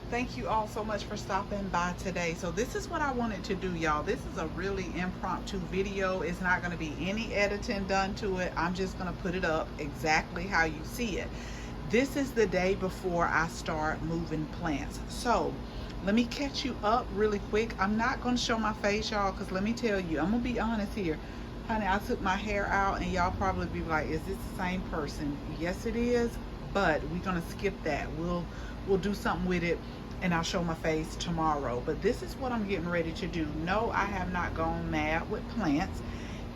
Thank you all so much for stopping by today. So this is what I wanted to do, y'all. This is a really impromptu video. It's not going to be any editing done to it. I'm just going to put it up exactly how you see it. This is the day before I start moving plants. So let me catch you up really quick. I'm not going to show my face, y'all, because let me tell you, I'm going to be honest here. Honey, I took my hair out and y'all probably be like, is this the same person? Yes, it is, but we're going to skip that. We'll do something with it and I'll show my face tomorrow. But this is what I'm getting ready to do. No, I have not gone mad with plants.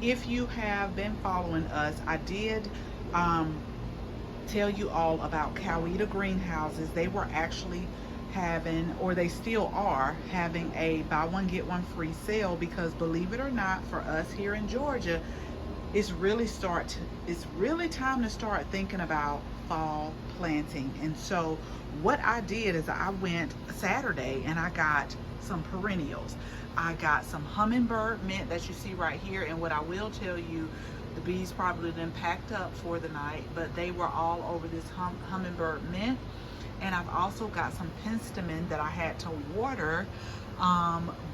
If you have been following us, I did tell you all about Coweta greenhouses. They were actually having, or they still are having, a buy one get one free sale, because believe it or not, for us here in Georgia, it's really time to start thinking about fall planting. And so what I did is I went Saturday and I got some perennials. I got some hummingbird mint that you see right here. And what I will tell you, the bees probably didn't packed up for the night, but they were all over this hummingbird mint. And I've also got some penstemon that I had to water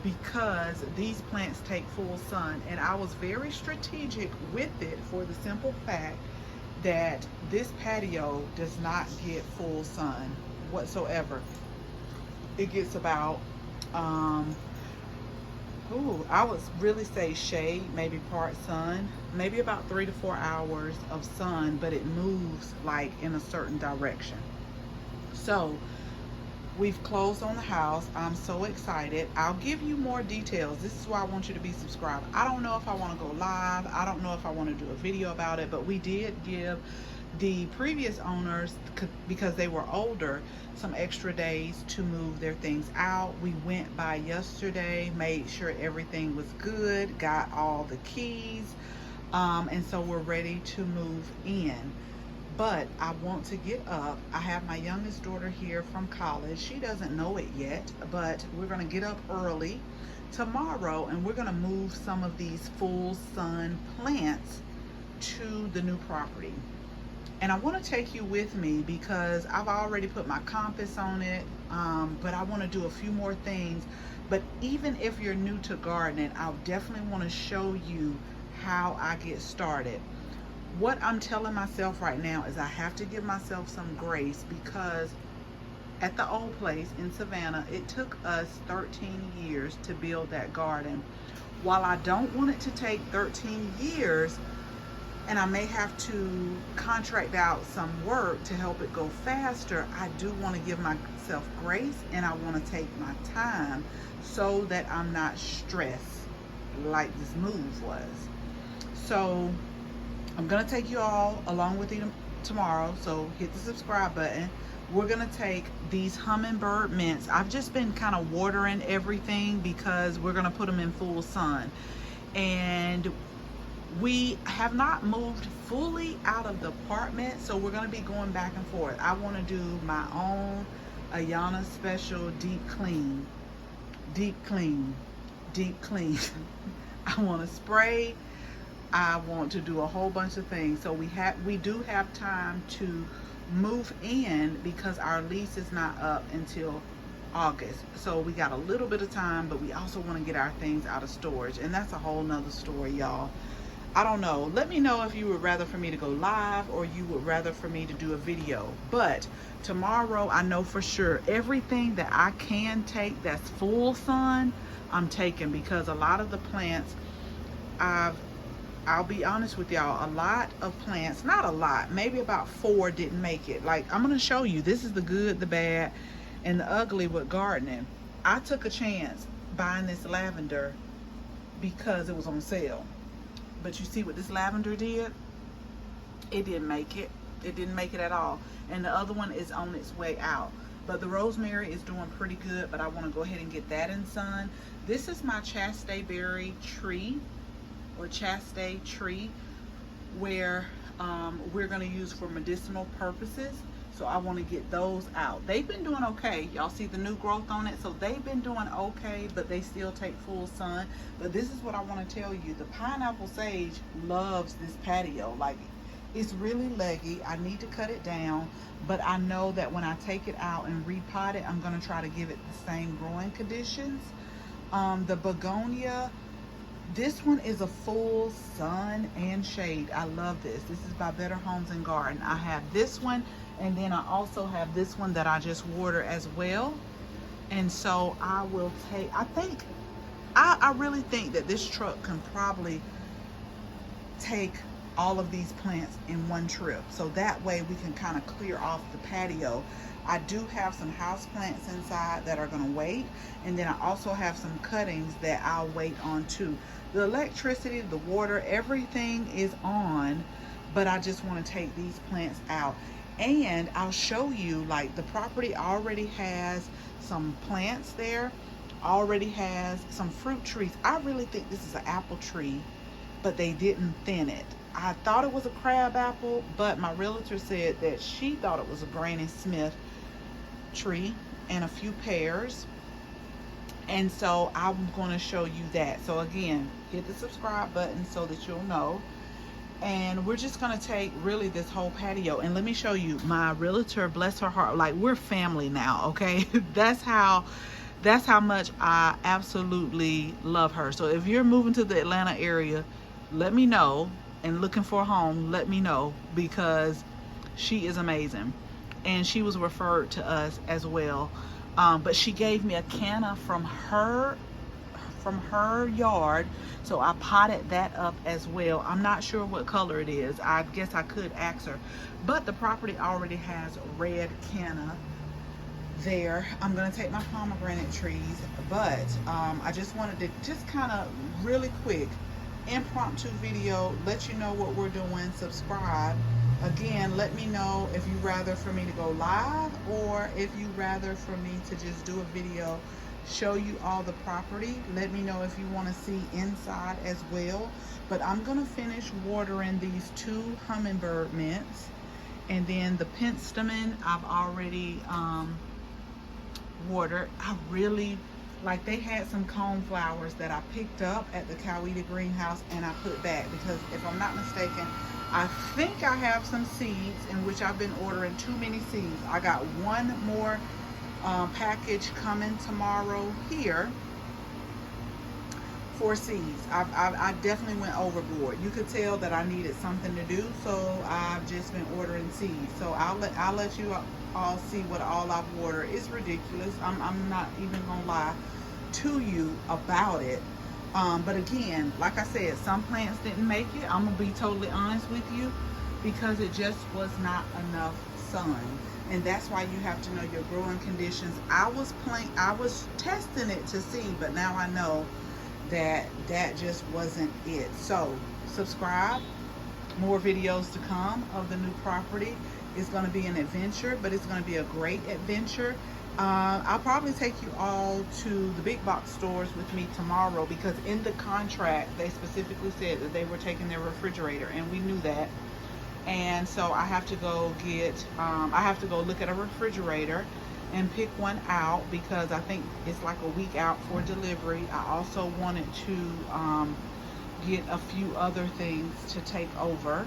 because these plants take full sun. And I was very strategic with it for the simple fact that this patio does not get full sun whatsoever. It gets about, I would really say shade, maybe part sun, maybe about 3 to 4 hours of sun, but it moves like in a certain direction. So we've closed on the house. I'm so excited. I'll give you more details. This is why I want you to be subscribed. I don't know if I want to go live. I don't know if I want to do a video about it, but we did give the previous owners, because they were older, some extra days to move their things out. We went by yesterday, made sure everything was good, got all the keys, and so we're ready to move in. But I want to get up. I have my youngest daughter here from college. She doesn't know it yet, but we're going to get up early tomorrow and we're going to move some of these full sun plants to the new property. And I want to take you with me because I've already put my compass on it, but I want to do a few more things. But even if you're new to gardening, I'll definitely want to show you how I get started. What I'm telling myself right now is I have to give myself some grace, because at the old place in Savannah, it took us 13 years to build that garden. While I don't want it to take 13 years, and I may have to contract out some work to help it go faster, I do want to give myself grace and I want to take my time so that I'm not stressed like this move was. So I'm gonna take you all along with you tomorrow, so hit the subscribe button. We're gonna take these hummingbird mints. I've just been kind of watering everything because we're gonna put them in full sun. And we have not moved fully out of the apartment, so we're gonna be going back and forth. I wanna do my own Ayana special deep clean. I wanna spray. I want to do a whole bunch of things. So we do have time to move in because our lease is not up until August. So we got a little bit of time, but we also want to get our things out of storage, and that's a whole nother story, y'all. I don't know. Let me know if you would rather for me to go live or you would rather for me to do a video. But tomorrow, I know for sure everything that I can take that's full sun, I'm taking, because a lot of the plants I'll be honest with y'all, a lot of plants, not a lot, maybe about 4 didn't make it. Like, I'm gonna show you, this is the good, the bad, and the ugly with gardening. I took a chance buying this lavender because it was on sale. But you see what this lavender did? It didn't make it. It didn't make it at all. And the other one is on its way out. But the rosemary is doing pretty good, but I wanna go ahead and get that in sun. This is my chasteberry tree, or chaste tree, where we're going to use for medicinal purposes. So I want to get those out. They've been doing okay. Y'all see the new growth on it? So they've been doing okay, but they still take full sun. But this is what I want to tell you. The pineapple sage loves this patio. Like, It's really leggy. I need to cut it down, but I know that when I take it out and repot it, I'm going to try to give it the same growing conditions. The Begonia, this one is a full sun and shade. I love this. This is by Better Homes and Garden. I have this one, and then I also have this one that I just water as well. And so I will take, I really think that this truck can probably take all of these plants in one trip. So that way we can kind of clear off the patio. I do have some house plants inside that are gonna wait. And then I also have some cuttings that I'll wait on too. The electricity, the water, everything is on, but I just wanna take these plants out. And I'll show you, like, the property already has some plants there, already has some fruit trees. I really think this is an apple tree, but they didn't thin it. I thought it was a crab apple, but my realtor said that she thought it was a Granny Smith tree and a few pears. And so I'm going to show you that. So again, hit the subscribe button so that you'll know. And we're just going to take really this whole patio. And let me show you, my realtor, bless her heart, like, we're family now, okay? That's how much I absolutely love her. So if you're moving to the Atlanta area, let me know. And looking for a home, let me know, because she is amazing. And she was referred to us as well. But she gave me a canna from her yard, so I potted that up as well. I'm not sure what color it is. I guess I could ask her, but the property already has red canna there. I'm gonna take my pomegranate trees, but I just wanted to just kind of really quick impromptu video, let you know what we're doing. Subscribe. Again, let me know if you rather for me to go live or if you rather for me to just do a video, show you all the property. Let me know if you want to see inside as well. But I'm going to finish watering these 2 hummingbird mints, and then the penstemon I've already watered. I really like, they had some cone flowers that I picked up at the Coweta greenhouse and I put back, because if I'm not mistaken, I think I have some seeds in which I've been ordering too many seeds. I got one more package coming tomorrow here for seeds. I definitely went overboard. You could tell that I needed something to do, so I've just been ordering seeds. So I'll let you all see what all I've watered. It's ridiculous. I'm not even gonna lie to you about it. But again, like I said, some plants didn't make it. I'm gonna be totally honest with you, because it just was not enough sun. And that's why you have to know your growing conditions. I was testing it to see, but now I know that just wasn't it. So subscribe. More videos to come of the new property. It's going to be an adventure, but it's going to be a great adventure. I'll probably take you all to the big box stores with me tomorrow, because in the contract they specifically said that they were taking their refrigerator, and we knew that. And so I have to go look at a refrigerator and pick one out, because I think it's like a week out for delivery. I also wanted to get a few other things to take over,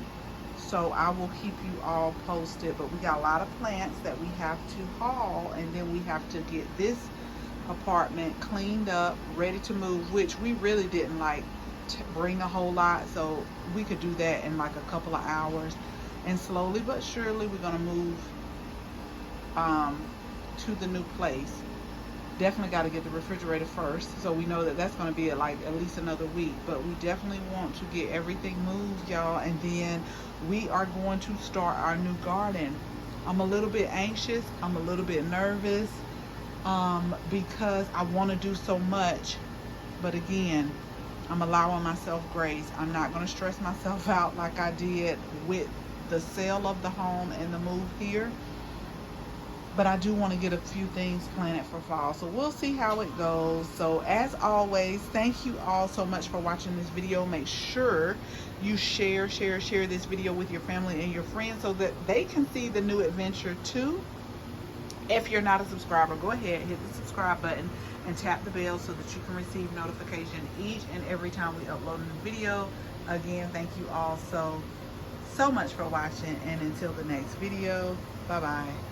so I will keep you all posted. But we got a lot of plants that we have to haul, and then we have to get this apartment cleaned up, ready to move, which we really didn't like bring a whole lot, so we could do that in like a couple of hours. And slowly but surely we're gonna move to the new place. Definitely got to get the refrigerator first, so we know that that's going to be at least another week. But we definitely want to get everything moved, y'all, and then we are going to start our new garden. I'm a little bit anxious, I'm a little bit nervous, because I want to do so much, but again, I'm allowing myself grace. I'm not going to stress myself out like I did with the sale of the home and the move here. But I do want to get a few things planted for fall, so we'll see how it goes. So as always, thank you all so much for watching this video. Make sure you share this video with your family and your friends so that they can see the new adventure too. If you're not a subscriber, go ahead, hit the subscribe button and tap the bell so that you can receive notification each and every time we upload a new video. Again, thank you all so so much for watching, and until the next video, bye bye.